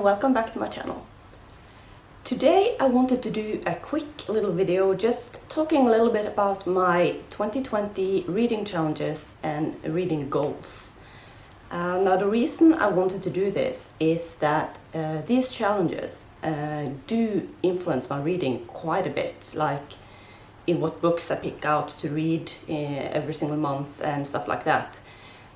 and welcome back to my channel. Today I wanted to do a quick little video just talking a little bit about my 2020 reading challenges and reading goals. Now the reason I wanted to do this is that these challenges do influence my reading quite a bit, like in what books I pick out to read every single month and stuff like that.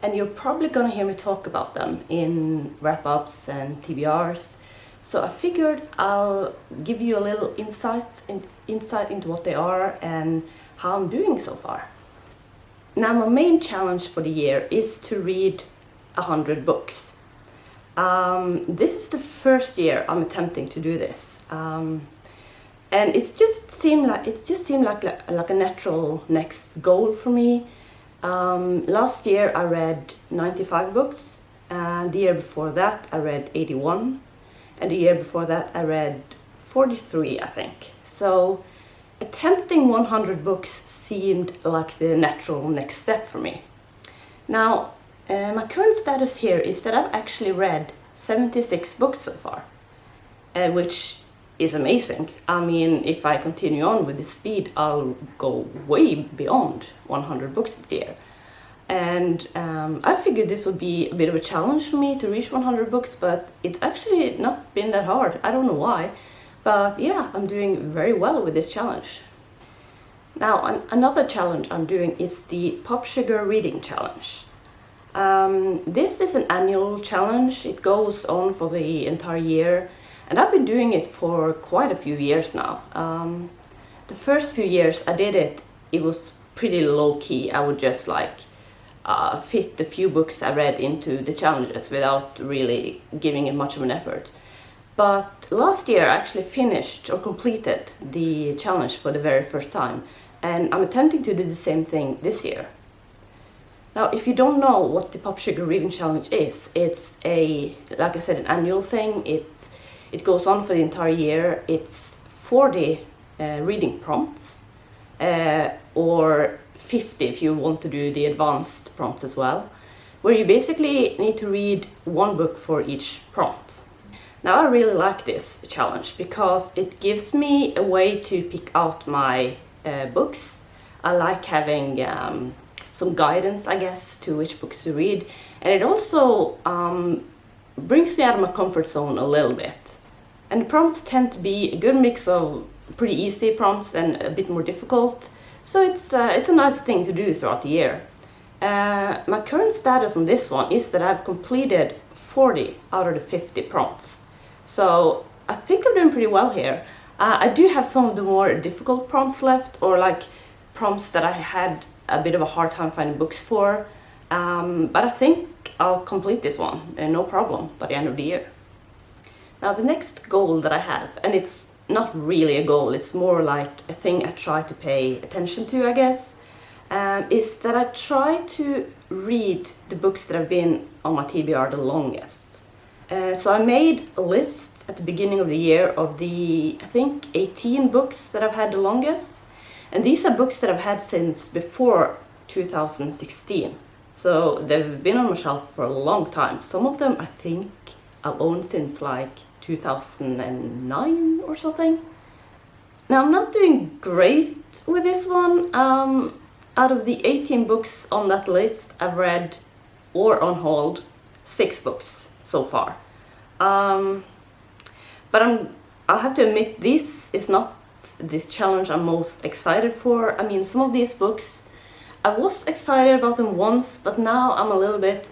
And you're probably gonna hear me talk about them in wrap-ups and TBRs. So I figured I'll give you a little insight into what they are and how I'm doing so far. Now my main challenge for the year is to read 100 books. This is the first year I'm attempting to do this. And it just seemed like a natural next goal for me. Last year I read 95 books, and the year before that I read 81, and the year before that I read 43, I think. So attempting 100 books seemed like the natural next step for me. Now, my current status here is that I've actually read 76 books so far, which is amazing. I mean, if I continue on with this speed, I'll go way beyond 100 books this year. And I figured this would be a bit of a challenge for me to reach 100 books, but it's actually not been that hard. I don't know why, but yeah, I'm doing very well with this challenge. Now, another challenge I'm doing is the Pop Sugar Reading Challenge. This is an annual challenge. It goes on for the entire year. And I've been doing it for quite a few years now. The first few years I did it, it was pretty low-key. I would just fit the few books I read into the challenges without really giving it much of an effort. But last year I actually finished or completed the challenge for the very first time, and I'm attempting to do the same thing this year. Now, if you don't know what the Pop Sugar Reading Challenge is, it's like I said, an annual thing. It goes on for the entire year. It's 40 reading prompts, or 50 if you want to do the advanced prompts as well, where you basically need to read one book for each prompt. Now I really like this challenge because it gives me a way to pick out my books. I like having some guidance, I guess, to which books to read, and it also brings me out of my comfort zone a little bit. And the prompts tend to be a good mix of pretty easy prompts and a bit more difficult, so it's a nice thing to do throughout the year. My current status on this one is that I've completed 40 out of the 50 prompts, so I think I'm doing pretty well here. I do have some of the more difficult prompts left, or like prompts that I had a bit of a hard time finding books for, but I think I'll complete this one, no problem, by the end of the year. Now the next goal that I have, and it's not really a goal, it's more like a thing I try to pay attention to, I guess, is that I try to read the books that have been on my TBR the longest. So I made a list at the beginning of the year of the, I think, 18 books that I've had the longest. And these are books that I've had since before 2016. So they've been on my shelf for a long time. Some of them I think I've owned since like 2009 or something. Now I'm not doing great with this one. Out of the 18 books on that list, I've read or on hold 6 books so far. But I'll have to admit, this is not this challenge I'm most excited for. I mean, some of these books, I was excited about them once, but now I'm a little bit,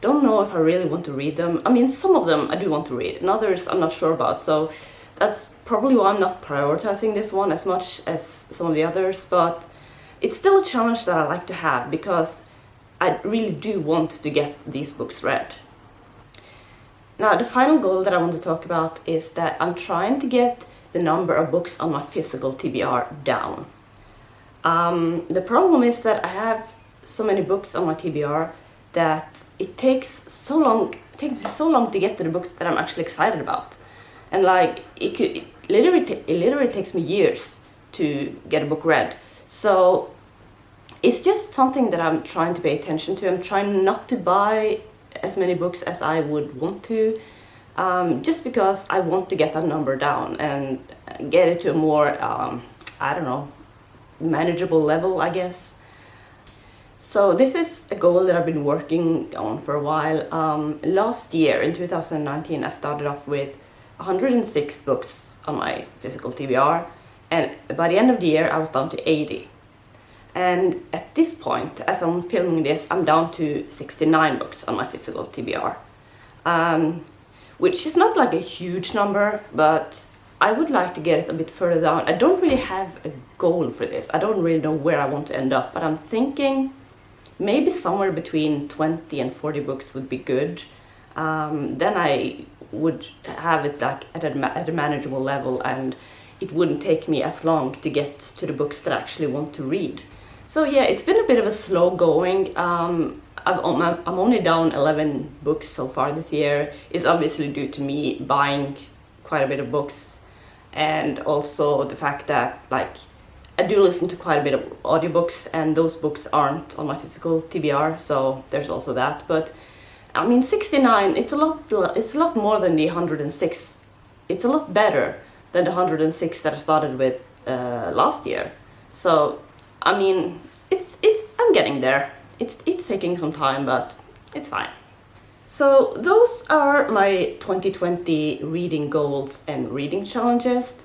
don't know if I really want to read them. I mean, some of them I do want to read, and others I'm not sure about, so that's probably why I'm not prioritizing this one as much as some of the others, but it's still a challenge that I like to have because I really do want to get these books read. Now, the final goal that I want to talk about is that I'm trying to get the number of books on my physical TBR down. The problem is that I have so many books on my TBR that it takes me so long to get to the books that I'm actually excited about. And like, it literally takes me years to get a book read. So it's just something that I'm trying to pay attention to. I'm trying not to buy as many books as I would want to. just because I want to get that number down and get it to a more, I don't know, manageable level, I guess. So this is a goal that I've been working on for a while. Last year, in 2019, I started off with 106 books on my physical TBR, and by the end of the year I was down to 80. And at this point, as I'm filming this, I'm down to 69 books on my physical TBR, which is not like a huge number, but I would like to get it a bit further down. I don't really have a goal for this. I don't really know where I want to end up, but I'm thinking maybe somewhere between 20 and 40 books would be good. Then I would have it like at a manageable level, and it wouldn't take me as long to get to the books that I actually want to read. So yeah, it's been a bit of a slow going. I'm only down 11 books so far this year. It's obviously due to me buying quite a bit of books, and also the fact that like I do listen to quite a bit of audiobooks, and those books aren't on my physical TBR, so there's also that. But I mean, 69, it's a lot more than the 106. It's a lot better than the 106 that I started with last year. So I mean, I'm getting there. It's taking some time, but it's fine. So those are my 2020 reading goals and reading challenges.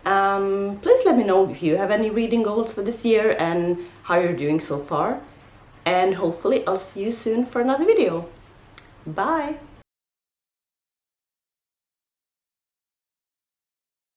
Please let me know if you have any reading goals for this year and how you're doing so far. And hopefully I'll see you soon for another video. Bye!